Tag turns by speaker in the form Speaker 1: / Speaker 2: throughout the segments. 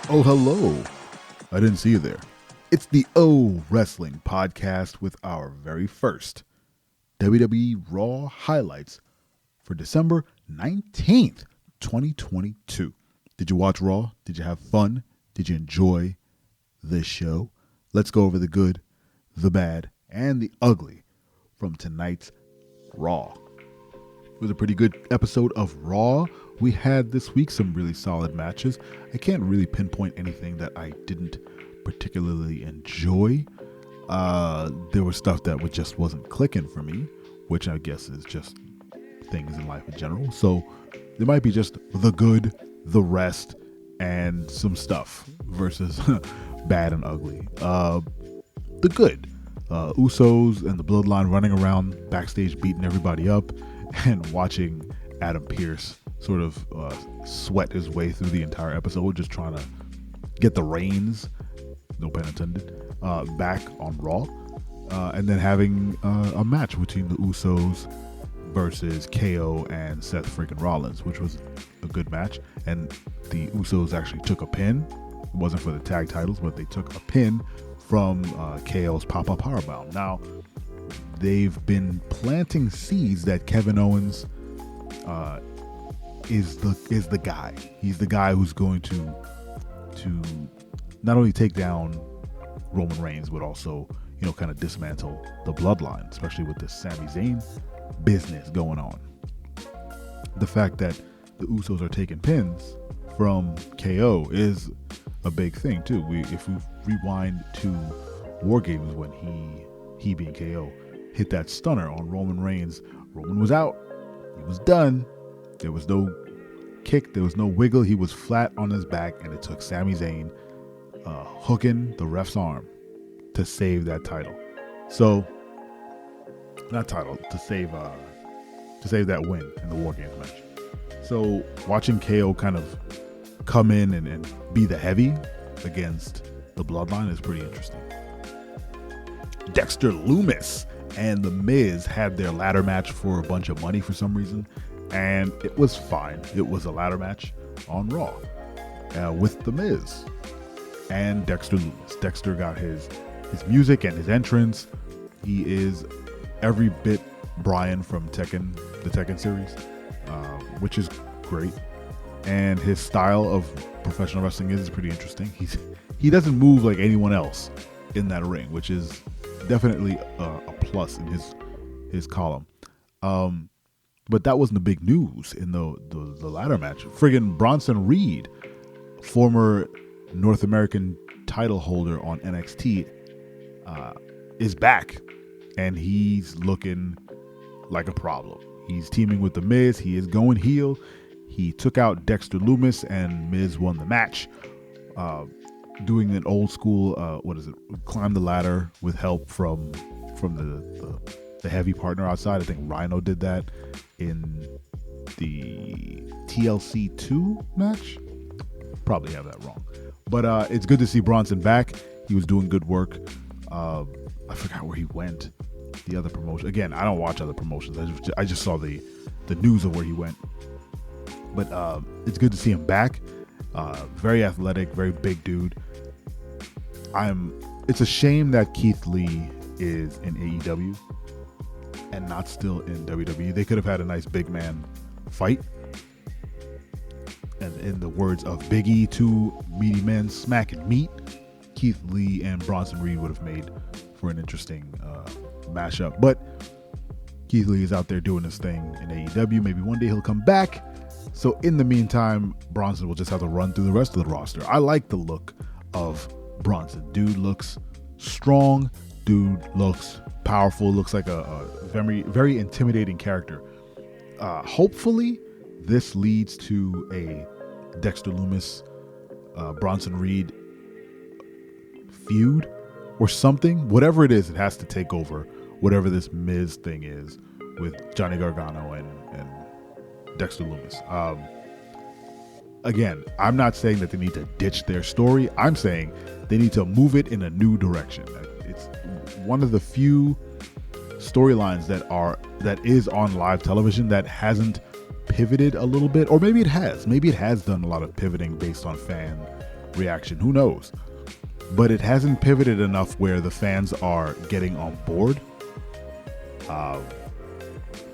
Speaker 1: Oh, hello. I didn't see you there. It's the O Wrestling Podcast with our very first WWE Raw highlights for December 19th, 2022. Did you watch Raw? Did you have fun? Did you enjoy this show? Let's go over the good, the bad, and the ugly from tonight's Raw. It was a pretty good episode of Raw. We had this week some really solid matches. I can't really pinpoint anything that I didn't particularly enjoy. There was stuff that just wasn't clicking for me, which I guess is just things in life in general. So there might be just the good, the rest, and some stuff versus bad and ugly. The good. Usos and the Bloodline running around backstage beating everybody up and watching Adam Pearce sort of sweat his way through the entire episode, just trying to get the reins, no pun intended, back on Raw. And then having a match between the Usos versus KO and Seth freaking Rollins, which was a good match. And the Usos actually took a pin. It wasn't for the tag titles, but they took a pin from KO's pop-up powerbomb. Now, they've been planting seeds that Kevin Owens is the guy. He's the guy who's going to not only take down Roman Reigns, but also, kind of dismantle the Bloodline, especially with this Sami Zayn business going on. The fact that the Usos are taking pins from KO is a big thing too. If we rewind to War Games when he being KO hit that stunner on Roman Reigns, Roman was out. He was done. There was no kick. There was no wiggle. He was flat on his back, and it took Sami Zayn hooking the ref's arm to save that title. So, not title, to save that win in the War Games match. So, watching KO kind of come in and be the heavy against the Bloodline is pretty interesting. Dexter Lumis and The Miz had their ladder match for a bunch of money for some reason, and it was fine. It was a ladder match on Raw with The Miz and Dexter Lumis. Dexter got his music and his entrance. He is every bit Brian from Tekken, the Tekken series, which is great. And his style of professional wrestling is pretty interesting. He doesn't move like anyone else in that ring, which is definitely a plus in his column. But that wasn't the big news in the ladder match. Friggin' Bronson Reed, former North American title holder on NXT, is back, and he's looking like a problem. He's teaming with The Miz. He is going heel. He took out Dexter Lumis, and Miz won the match, doing an old school, climb the ladder with help from the heavy partner outside. I think Rhino did that in the TLC 2 match. Probably have that wrong. But it's good to see Bronson back. He was doing good work. I forgot where he went. The other promotion. Again, I don't watch other promotions. I just saw the news of where he went. But it's good to see him back. Very athletic, very big dude. It's a shame that Keith Lee is in AEW and not still in WWE. They could have had a nice big man fight. And in the words of Big E, two meaty men smacking meat, Keith Lee and Bronson Reed would have made for an interesting mashup. But Keith Lee is out there doing his thing in AEW. Maybe one day he'll come back. So in the meantime, Bronson will just have to run through the rest of the roster. I like the look of Bronson. Dude looks strong. Dude looks powerful. Looks like a very, very intimidating character. Hopefully, this leads to a Dexter Lumis, Bronson Reed feud or something. Whatever it is, it has to take over whatever this Miz thing is with Johnny Gargano and Dexter Lumis. Again, I'm not saying that they need to ditch their story. I'm saying they need to move it in a new direction. It's one of the few storylines that is on live television that hasn't pivoted a little bit, or maybe it has. Maybe it has done a lot of pivoting based on fan reaction. Who knows? But it hasn't pivoted enough where the fans are getting on board.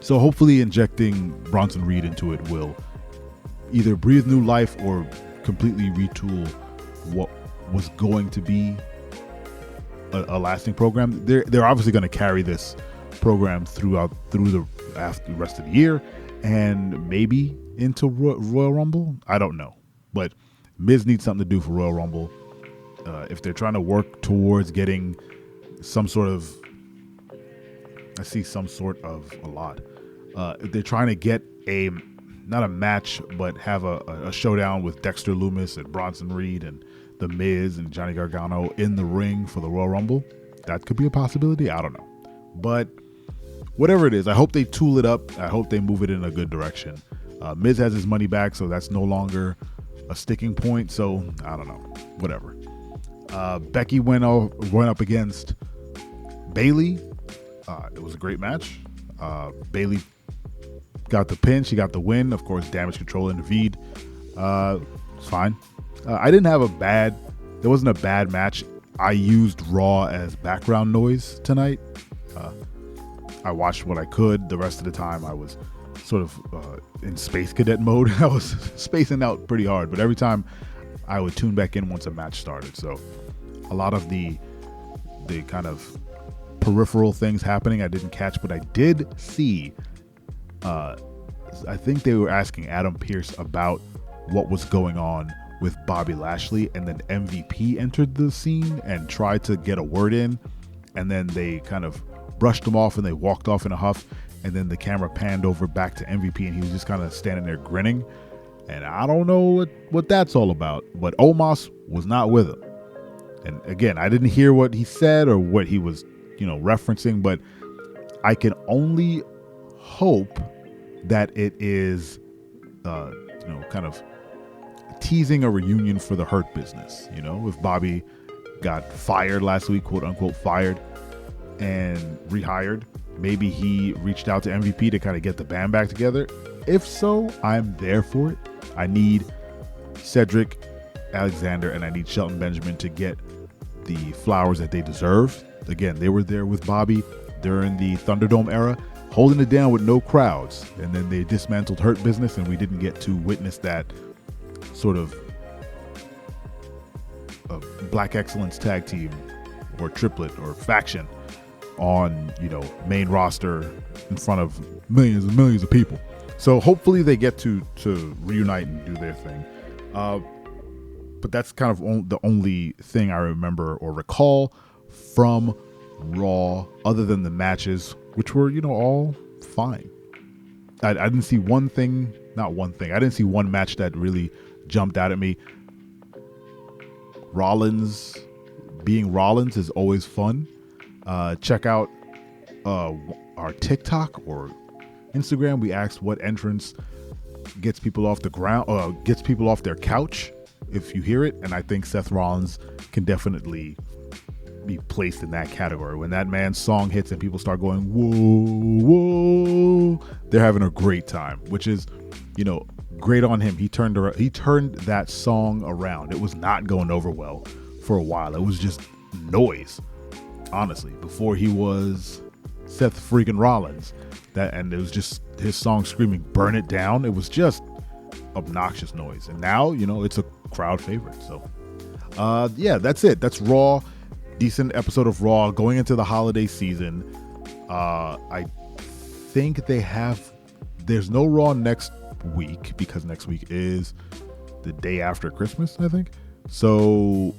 Speaker 1: So hopefully injecting Bronson Reed into it will either breathe new life or completely retool what was going to be a lasting program. They're obviously going to carry this program through the rest of the year and maybe into Royal Rumble. I don't know, but Miz needs something to do for Royal Rumble. If they're trying to work towards getting some sort of, I see some sort of a lot. If they're trying to get not a match, but have a showdown with Dexter Lumis and Bronson Reed and The Miz and Johnny Gargano in the ring for the Royal Rumble, that could be a possibility. I don't know. But whatever it is, I hope they tool it up. I hope they move it in a good direction. Miz has his money back, so that's no longer a sticking point. So I don't know. Whatever. Becky went up against Bayley. It was a great match. Bayley got the pin. She got the win. Of course, Damage Control intervened. It's fine. There wasn't a bad match. I used Raw as background noise tonight. I watched what I could. The rest of the time I was sort of in Space Cadet mode. I was spacing out pretty hard, but every time I would tune back in once a match started. So a lot of the kind of peripheral things happening I didn't catch, but I did see, I think they were asking Adam Pearce about what was going on with Bobby Lashley, and then MVP entered the scene and tried to get a word in, and then they kind of brushed him off and they walked off in a huff, and then the camera panned over back to MVP and he was just kind of standing there grinning, and I don't know what that's all about, but Omos was not with him. And again, I didn't hear what he said or what he was referencing, but I can only hope that it is kind of teasing a reunion for the Hurt Business. If Bobby got fired last week, quote unquote fired, and rehired, maybe he reached out to MVP to kind of get the band back together. If so, I'm there for it. I need Cedric Alexander and I need Shelton Benjamin to get the flowers that they deserve. Again, they were there with Bobby during the Thunderdome era, holding it down with no crowds, and then they dismantled Hurt Business, and we didn't get to witness that sort of Black Excellence tag team or triplet or faction on main roster in front of millions and millions of people. So hopefully they get to reunite and do their thing. But that's kind of the only thing I remember or recall from Raw, other than the matches, which were all fine. I didn't see one thing. Not one thing. I didn't see one match that really jumped out at me. Rollins being Rollins is always fun. Check out our TikTok or Instagram. We asked what entrance gets people off the ground, gets people off their couch if you hear it, and I think Seth Rollins can definitely be placed in that category. When that man's song hits and people start going whoa, whoa, they're having a great time, which is great on him. He turned that song around. It was not going over well for a while. It was just noise, honestly, before he was Seth freaking Rollins. And it was just his song screaming burn it down. It was just obnoxious noise, and now it's a crowd favorite. So that's it. That's Raw. Decent episode of Raw going into the holiday season. I think there's no Raw next week because next week is the day after Christmas, I think. So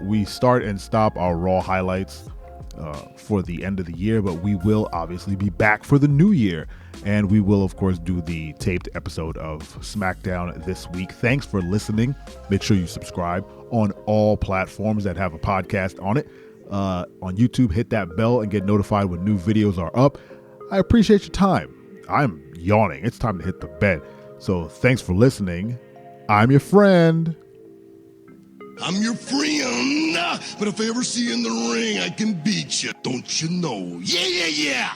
Speaker 1: we start and stop our Raw highlights for the end of the year, but we will obviously be back for the new year, and we will of course do the taped episode of SmackDown this week. Thanks for listening. Make sure you subscribe on all platforms that have a podcast on it. On YouTube, hit that bell and get notified when new videos are up. I appreciate your time. I'm yawning. It's time to hit the bed. So thanks for listening. I'm your friend.
Speaker 2: I'm your friend, but if I ever see you in the ring, I can beat you. Don't you know? Yeah, yeah, yeah.